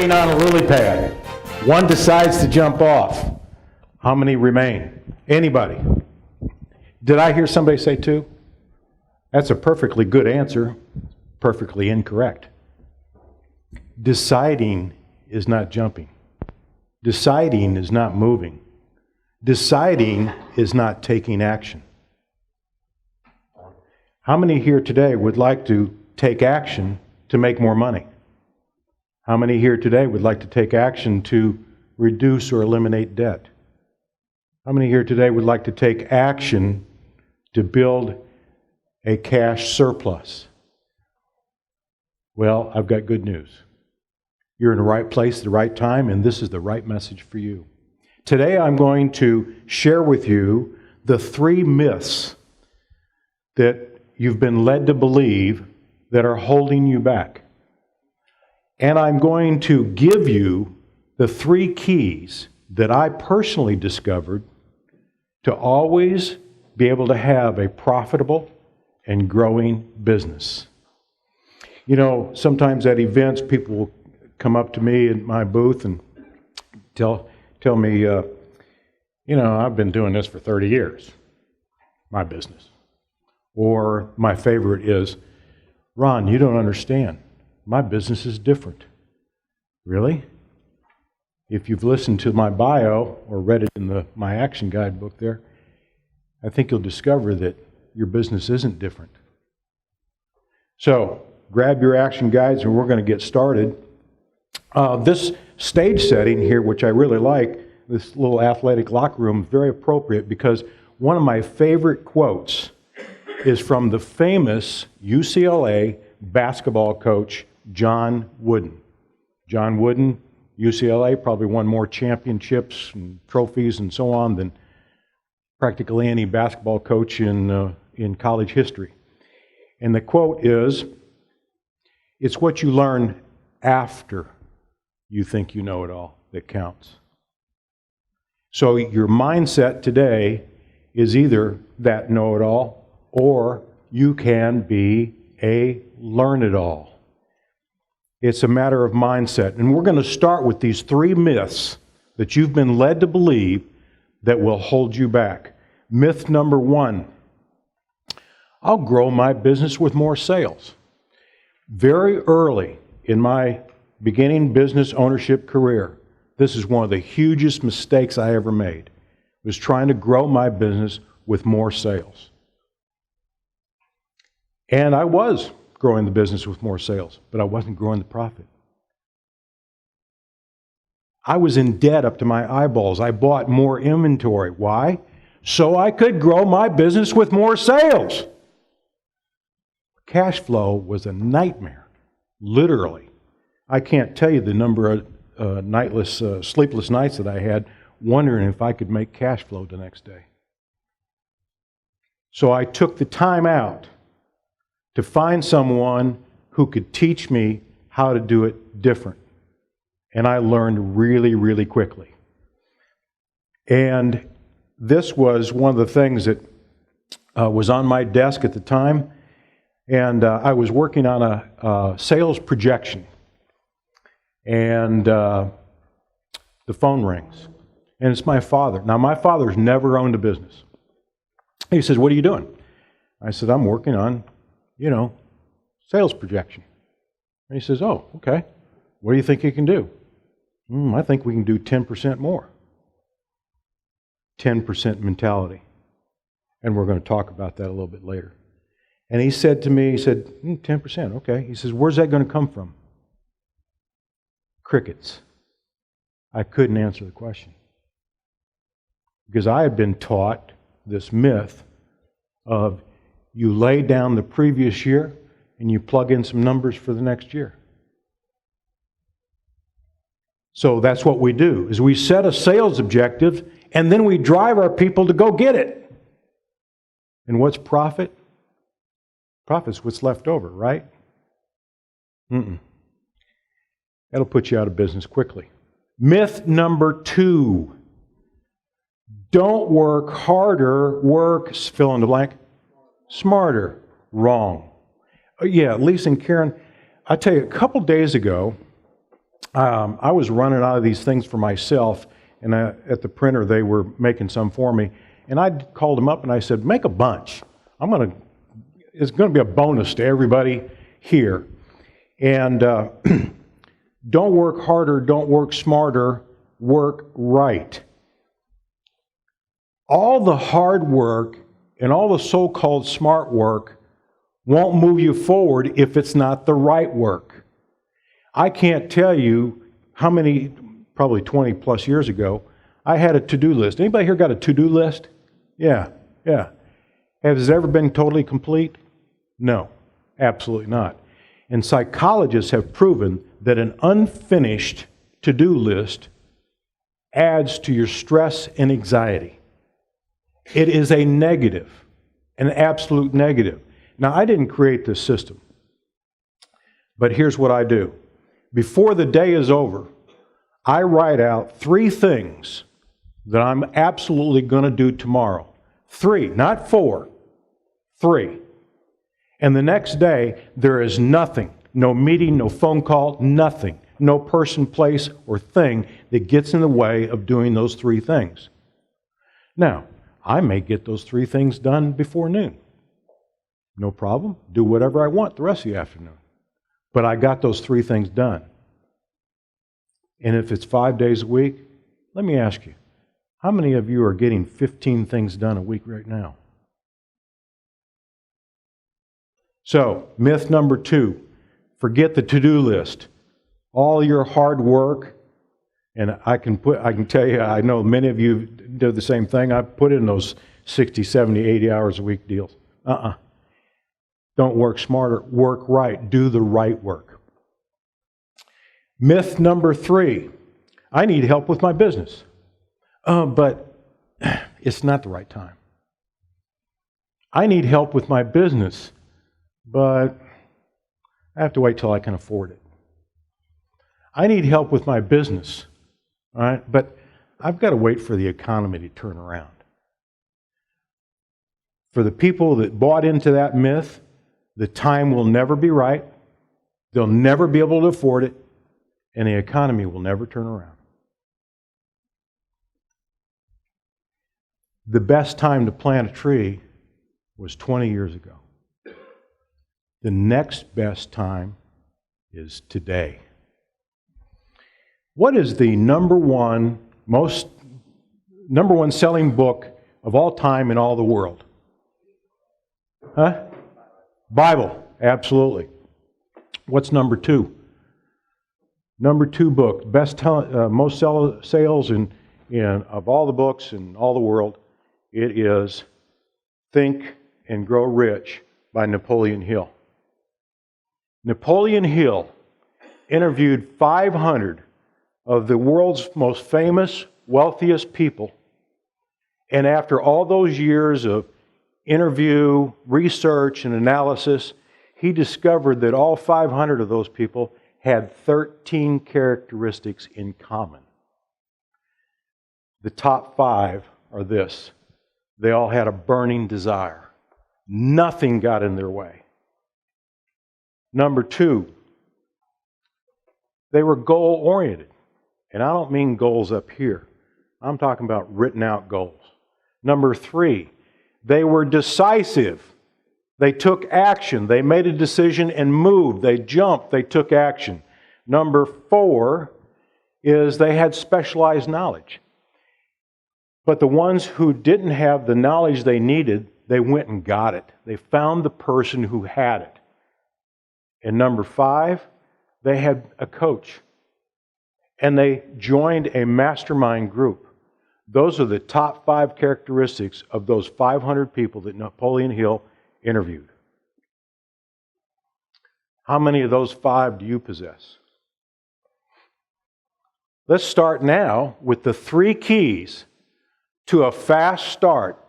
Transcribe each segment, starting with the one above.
getting on a lily pad. One decides to jump off. How many remain? Anybody? Did I hear somebody say 2? That's a perfectly good answer, perfectly incorrect. Deciding is not jumping. Deciding is not moving. Deciding is not taking action. How many here today would like to take action to make more money? How many here today would like to take action to reduce or eliminate debt? How many here today would like to take action to build a cash surplus? Well, I've got good news. You're in the right place at the right time, and this is the right message for you. Today I'm going to share with you the 3 myths that you've been led to believe that are holding you back. And I'm going to give you the 3 keys that I personally discovered to always be able to have a profitable and growing business. You know, sometimes at events, people will come up to me in my booth and tell me, I've been doing this for 30 years, my business. Or my favorite is, Ron, you don't understand. My business is different. Really? If you've listened to my bio or read it in my action guide book there, I think you'll discover that your business isn't different. So, grab your action guides and we're going to get started. This stage setting here, which I really like, this little athletic locker room, is very appropriate because one of my favorite quotes is from the famous UCLA basketball coach, John Wooden. John Wooden, UCLA, probably won more championships and trophies and so on than practically any basketball coach in college history. And the quote is, "It's what you learn after you think you know it all that counts." So your mindset today is either that know-it-all or you can be a learn-it-all. It's a matter of mindset. And we're going to start with these 3 myths that you've been led to believe that will hold you back. Myth number 1, I'll grow my business with more sales. Very early in my beginning business ownership career, this is one of the hugest mistakes I ever made, was trying to grow my business with more sales. And I was growing the business with more sales, but I wasn't growing the profit. I was in debt up to my eyeballs. I bought more inventory. Why? So I could grow my business with more sales. Cash flow was a nightmare, literally. I can't tell you the number of sleepless nights that I had wondering if I could make cash flow the next day. So I took the time out to find someone who could teach me how to do it different. And I learned really, really quickly. And this was one of the things that was on my desk at the time. And I was working on a sales projection. And the phone rings. And it's my father. Now, my father's never owned a business. He says, "What are you doing?" I said, "I'm working on, sales projection." And he says, "Oh, okay. What do you think you can do?" I think we can do 10% more. 10% mentality. And we're going to talk about that a little bit later. And he said to me, 10%, okay. He says, "Where's that going to come from?" Crickets. I couldn't answer the question. Because I had been taught this myth of you lay down the previous year and you plug in some numbers for the next year. So that's what we do, is we set a sales objective and then we drive our people to go get it. And what's profit? Profit's what's left over, right? That'll put you out of business quickly. Myth number 2. Don't work harder, work, fill in the blank, smarter. Wrong. Yeah, Lisa and Karen, I tell you, a couple days ago, I was running out of these things for myself, and at the printer they were making some for me. And I called them up and I said, make a bunch. It's going to be a bonus to everybody here. And don't work harder, don't work smarter, work right. All the hard work and all the so-called smart work won't move you forward if it's not the right work. I can't tell you how many, probably 20 plus years ago, I had a to-do list. Anybody here got a to-do list? Yeah. Has it ever been totally complete? No, absolutely not. And psychologists have proven that an unfinished to-do list adds to your stress and anxiety. It is a negative, an absolute negative. Now, I didn't create this system, but here's what I do. Before the day is over, I write out 3 things that I'm absolutely going to do tomorrow. 3, not 4, 3. And the next day, there is nothing, no meeting, no phone call, nothing, no person, place, or thing that gets in the way of doing those 3 things. Now, I may get those 3 things done before noon. No problem. Do whatever I want the rest of the afternoon. But I got those 3 things done. And if it's 5 days a week, let me ask you, how many of you are getting 15 things done a week right now? So, myth number 2, forget the to-do list. All your hard work, and I can tell you, I know many of you do the same thing. I put in those 60, 70, 80 hours a week deals. Don't work smarter, work right. Do the right work. Myth number 3, I need help with my business. But it's not the right time. I need help with my business, but I have to wait till I can afford it. I need help with my business, all right? But I've got to wait for the economy to turn around. For the people that bought into that myth, the time will never be right, they'll never be able to afford it, and the economy will never turn around. The best time to plant a tree was 20 years ago. The next best time is today. What is the number one selling book of all time in all the world? Bible, absolutely. What's number 2? Number 2 book, most sales of all the books in all the world. It is Think and Grow Rich by Napoleon Hill. Napoleon Hill interviewed 500 of the world's most famous, wealthiest people. And after all those years of interview, research, and analysis, he discovered that all 500 of those people had 13 characteristics in common. The top 5 are this. They all had a burning desire. Nothing got in their way. Number 2, they were goal-oriented. And I don't mean goals up here. I'm talking about written out goals. Number 3, they were decisive. They took action. They made a decision and moved. They jumped. They took action. Number 4 is they had specialized knowledge. But the ones who didn't have the knowledge they needed, they went and got it. They found the person who had it. And number 5, they had a coach. And they joined a mastermind group. Those are the top 5 characteristics of those 500 people that Napoleon Hill interviewed. How many of those 5 do you possess? Let's start now with the 3 keys to a fast start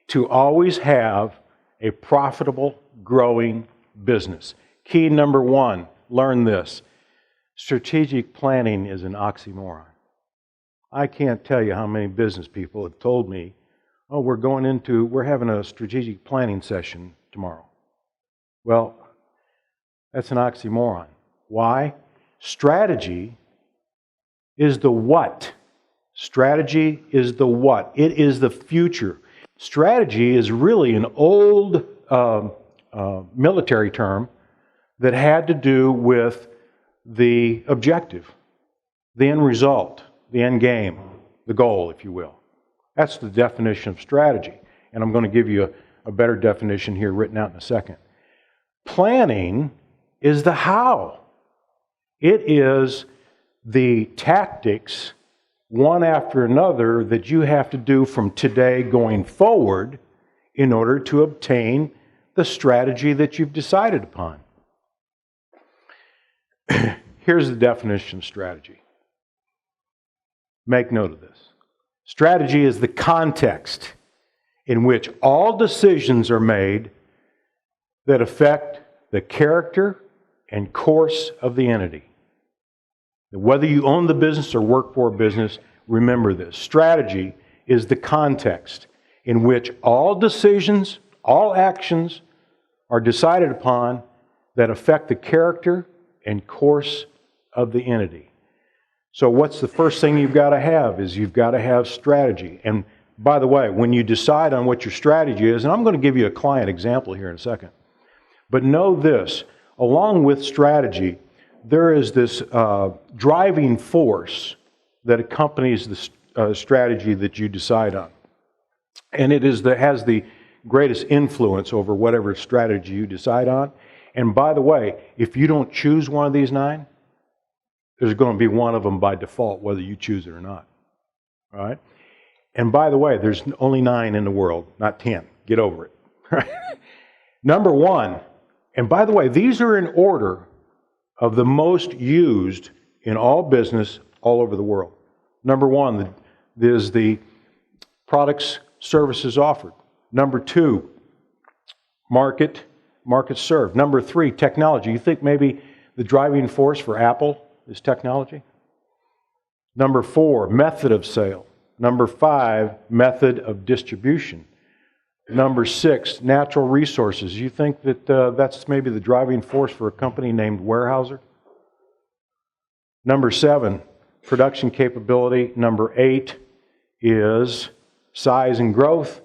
to always have a profitable, growing business. Key number 1, learn this. Strategic planning is an oxymoron. I can't tell you how many business people have told me, oh, we're having a strategic planning session tomorrow. Well, that's an oxymoron. Why? Strategy is the what. Strategy is the what. It is the future. Strategy is really an old military term that had to do with the objective, the end result, the end game, the goal, if you will. That's the definition of strategy. And I'm going to give you a better definition here written out in a second. Planning is the how. It is the tactics, one after another, that you have to do from today going forward in order to obtain the strategy that you've decided upon. Here's the definition of strategy. Make note of this. Strategy is the context in which all decisions are made that affect the character and course of the entity. Whether you own the business or work for a business, remember this. Strategy is the context in which all decisions, all actions are decided upon that affect the character and course of the entity. So what's the first thing you've got to have is you've got to have strategy. And by the way, when you decide on what your strategy is, and I'm going to give you a client example here in a second, but know this, along with strategy, there is this driving force that accompanies the strategy that you decide on. And it is that has the greatest influence over whatever strategy you decide on. And by the way, if you don't choose one of these 9, there's going to be one of them by default, whether you choose it or not. All right? And by the way, there's only 9 in the world, not 10. Get over it. Right? Number 1, and by the way, these are in order of the most used in all business all over the world. Number 1 is the products, services offered. Number 2, market served. Number 3, technology. You think maybe the driving force for Apple is technology? Number 4, method of sale. Number 5, method of distribution. Number 6, natural resources. You think that that's maybe the driving force for a company named Weyerhaeuser? Number 7, production capability. Number 8 is size and growth.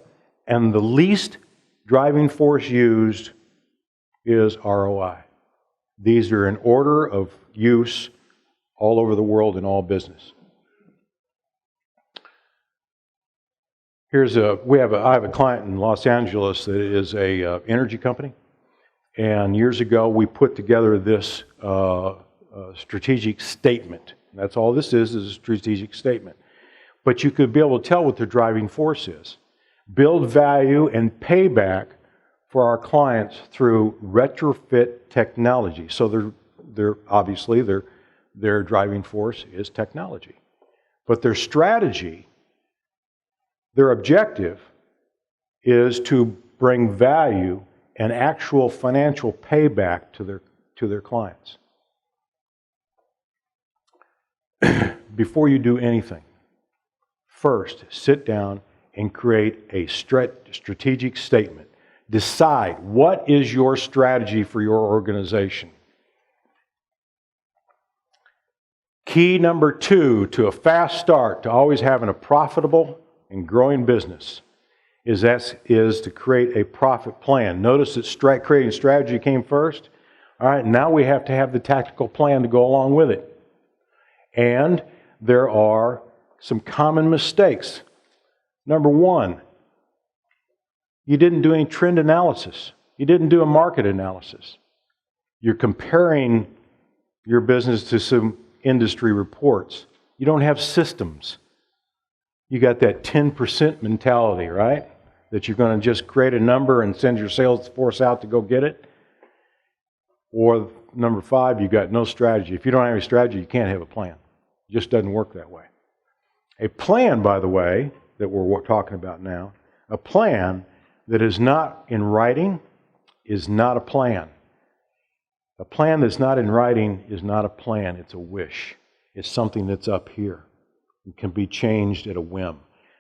And the least driving force used is ROI. These are in order of use all over the world in all business. I have a client in Los Angeles that is a energy company, and years ago we put together this strategic statement. That's all this is a strategic statement. But you could be able to tell what their driving force is. Build value and payback for our clients through retrofit technology. So they're obviously their driving force is technology. But their strategy, their objective, is to bring value and actual financial payback to their clients. Before you do anything, first sit down and create a strategic statement. Decide what is your strategy for your organization. Key number 2 to a fast start to always having a profitable and growing business is to create a profit plan. Notice that creating strategy came first. All right, now we have to have the tactical plan to go along with it. And there are some common mistakes. Number 1, you didn't do any trend analysis. You didn't do a market analysis. You're comparing your business to some industry reports. You don't have systems. You got that 10% mentality, right? That you're going to just create a number and send your sales force out to go get it. Or number 5, you got no strategy. If you don't have any strategy, you can't have a plan. It just doesn't work that way. A plan, by the way, that we're talking about now, a plan that is not in writing is not a plan. A plan that's not in writing is not a plan, it's a wish. It's something that's up here. It can be changed at a whim.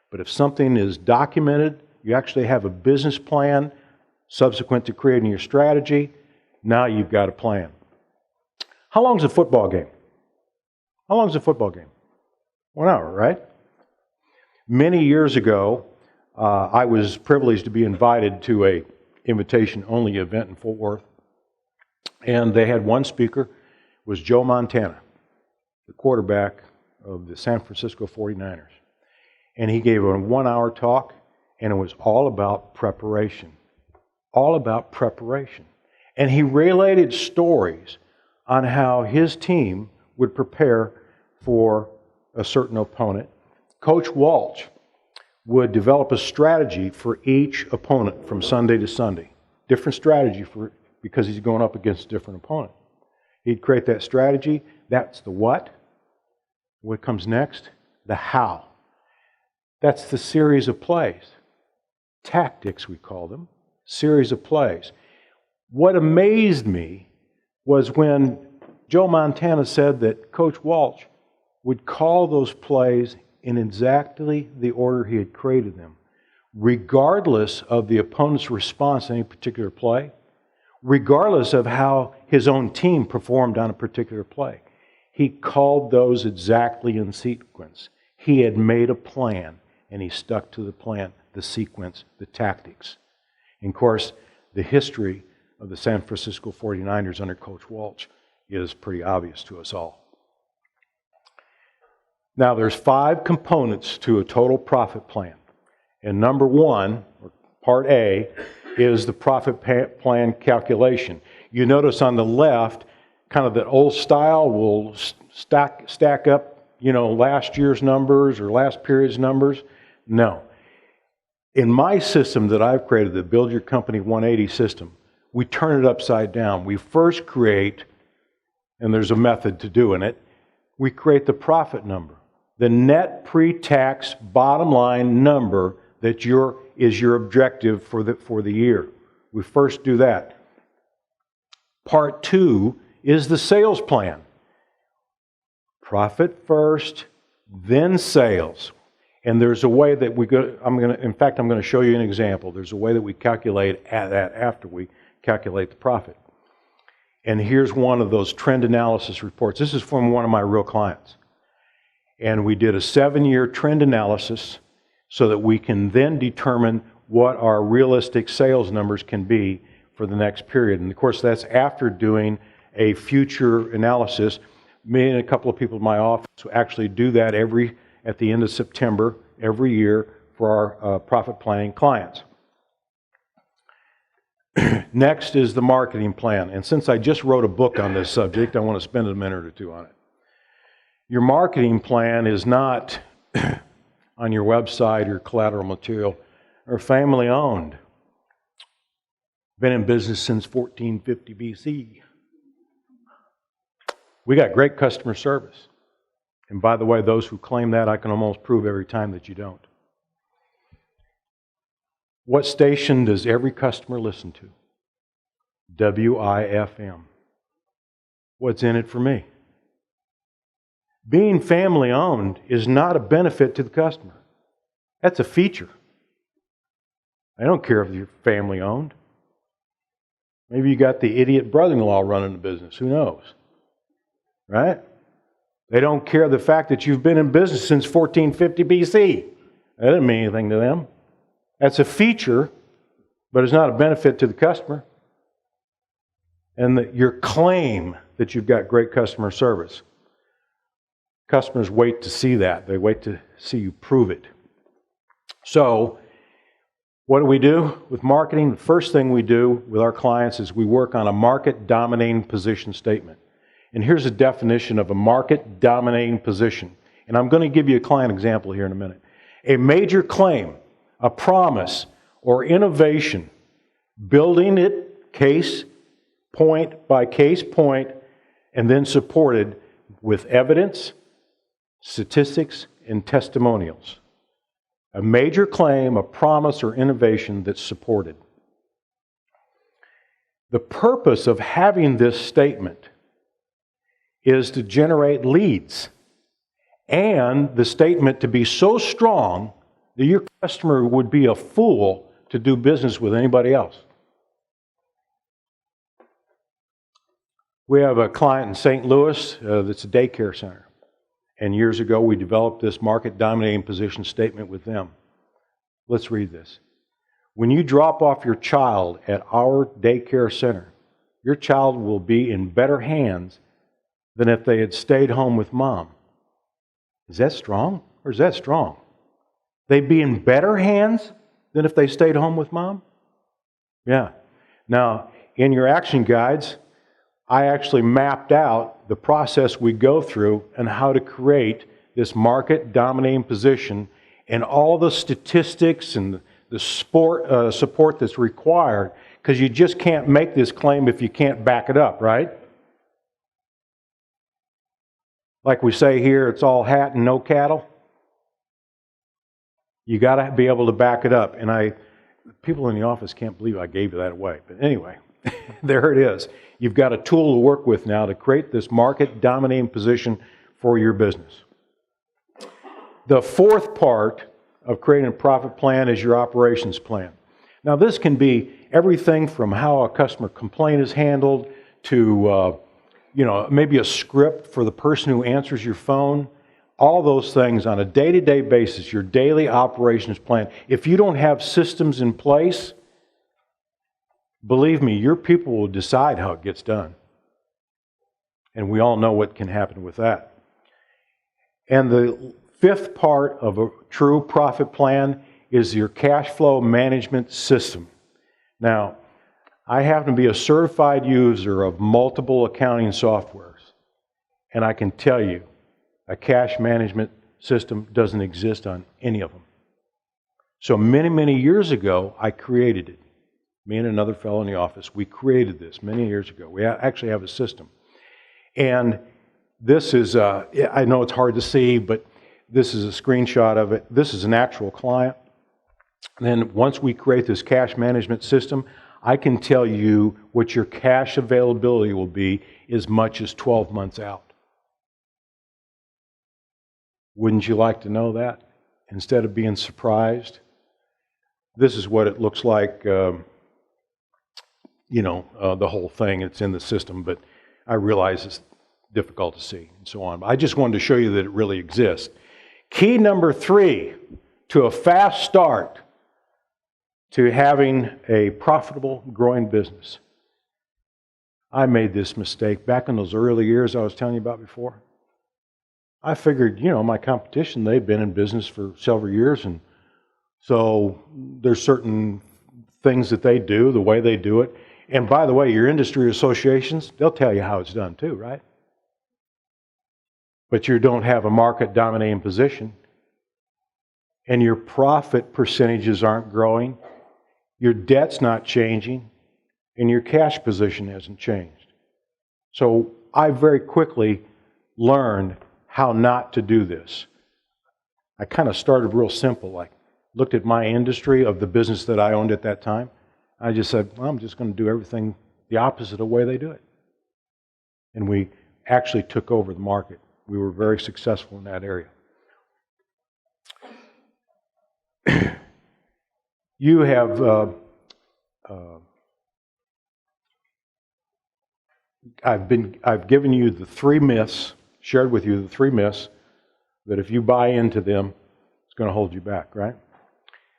But if something is documented, you actually have a business plan subsequent to creating your strategy, now you've got a plan. How long is a football game? How long is a football game? 1 hour, right? Many years ago, I was privileged to be invited to a invitation-only event in Fort Worth, and they had one speaker, was Joe Montana, the quarterback of the San Francisco 49ers. And he gave a 1-hour talk, and it was all about preparation. All about preparation. And he related stories on how his team would prepare for a certain opponent. Coach Walsh would develop a strategy for each opponent from Sunday to Sunday. Different strategy because he's going up against a different opponent. He'd create that strategy. That's the what. What comes next? The how. That's the series of plays. Tactics, we call them. Series of plays. What amazed me was when Joe Montana said that Coach Walsh would call those plays in exactly the order he had created them, regardless of the opponent's response to any particular play, regardless of how his own team performed on a particular play. He called those exactly in sequence. He had made a plan, and he stuck to the plan, the sequence, the tactics. And of course, the history of the San Francisco 49ers under Coach Walsh is pretty obvious to us all. Now, there's 5 components to a total profit plan. And number 1, or part A, is the profit plan calculation. You notice on the left, kind of that old style will stack up, last year's numbers or last period's numbers. No. In my system that I've created, the Build Your Company 180 system, we turn it upside down. We first create, and there's a method to doing it, we create the profit number, the net pre-tax bottom line number that is your objective for the year. We first do that. Part 2 is the sales plan. Profit first, then sales. And there's a way that I'm going to show you an example. There's a way that we calculate that after we calculate the profit. And here's one of those trend analysis reports. This is from one of my real clients. And we did a 7-year trend analysis so that we can then determine what our realistic sales numbers can be for the next period. And of course, that's after doing a future analysis. Me and a couple of people in my office actually do that at the end of September every year for our profit planning clients. Next is the marketing plan. And since I just wrote a book on this subject, I want to spend a minute or two on it. Your marketing plan is not on your website or collateral material or family owned. Been in business since 1450 BC. We got great customer service. And by the way, those who claim that, I can almost prove every time that you don't. What station does every customer listen to? WIFM. What's in it for me? Being family owned is not a benefit to the customer. That's a feature. I don't care if you're family owned. Maybe you got the idiot brother-in-law running the business. Who knows? Right? They don't care the fact that you've been in business since 1450 BC. That doesn't mean anything to them. That's a feature, but it's not a benefit to the customer. And your claim that you've got great customer service. Customers wait to see that. They wait to see you prove it. So, what do we do with marketing? The first thing we do with our clients is we work on a market-dominating position statement. And here's a definition of a market-dominating position. And I'm going to give you a client example here in a minute. A major claim, a promise, or innovation, building it case point by case point, and then supported with evidence, statistics, and testimonials. A major claim, a promise, or innovation that's supported. The purpose of having this statement is to generate leads, and the statement to be so strong that your customer would be a fool to do business with anybody else. We have a client in St. Louis that's a daycare center. And years ago, we developed this market dominating position statement with them. Let's read this. When you drop off your child at our daycare center, your child will be in better hands than if they had stayed home with mom. Is that strong or is that strong? They'd be in better hands than if they stayed home with mom? Yeah. Now, in your action guides, I actually mapped out the process we go through and how to create this market dominating position and all the statistics and the support that's required, because you just can't make this claim if you can't back it up, right? Like we say here, it's all hat and no cattle. You got to be able to back it up. And people in the office can't believe I gave you that away. But anyway, there it is. You've got a tool to work with now to create this market dominating position for your business. The fourth part of creating a profit plan is your operations plan. Now, this can be everything from how a customer complaint is handled to maybe a script for the person who answers your phone. All those things on a day-to-day basis, your daily operations plan. If you don't have systems in place, believe me, your people will decide how it gets done. And we all know what can happen with that. And the fifth part of a true profit plan is your cash flow management system. Now, I happen to be a certified user of multiple accounting softwares, and I can tell you, a cash management system doesn't exist on any of them. So many years ago, I created it. Me and another fellow in the office, we created this many years ago. We actually have a system. And this is, I know it's hard to see, but this is a screenshot of it. This is an actual client. And then once we create this cash management system, I can tell you what your cash availability will be as much as 12 months out. Wouldn't you like to know that? Instead of being surprised, this is what it looks like, the whole thing. It's in the system, but I realize it's difficult to see and so on. But I just wanted to show you that it really exists. Key number 3 to a fast start to having a profitable, growing business. I made this mistake back in those early years I was telling you about before. I figured, my competition, they've been in business for several years, and so there's certain things that they do, the way they do it. And by the way, your industry associations, they'll tell you how it's done too, right? But you don't have a market dominating position, and your profit percentages aren't growing, your debt's not changing, and your cash position hasn't changed. So I very quickly learned how not to do this. I kind of started real simple, like looked at my industry of the business that I owned at that time. I just said, well, I'm just going to do everything the opposite of the way they do it. And we actually took over the market. We were very successful in that area. You have, I've given you the 3 myths, shared with you the 3 myths that if you buy into them, it's going to hold you back, right?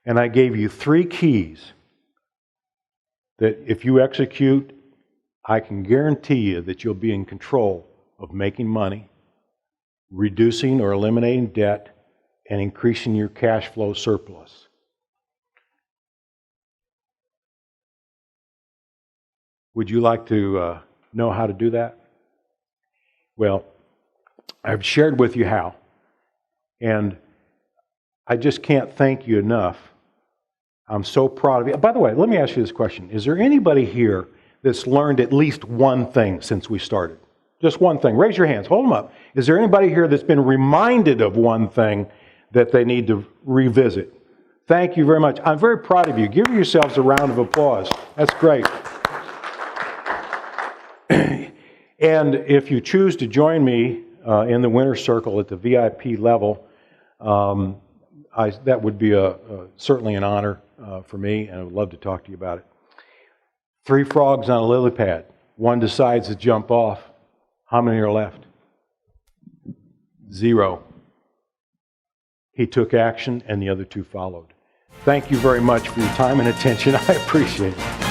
And I gave you 3 keys that if you execute, I can guarantee you that you'll be in control of making money, reducing or eliminating debt, and increasing your cash flow surplus. Would you like to know how to do that? Well, I've shared with you how, and I just can't thank you enough. I'm so proud of you. By the way, let me ask you this question. Is there anybody here that's learned at least one thing since we started? Just one thing. Raise your hands. Hold them up. Is there anybody here that's been reminded of one thing that they need to revisit? Thank you very much. I'm very proud of you. Give yourselves a round of applause. That's great. And if you choose to join me in the winner's circle at the VIP level, that would be certainly an honor for me, and I would love to talk to you about it. 3 frogs on a lily pad. One decides to jump off. How many are left? 0. He took action, and the other two followed. Thank you very much for your time and attention. I appreciate it.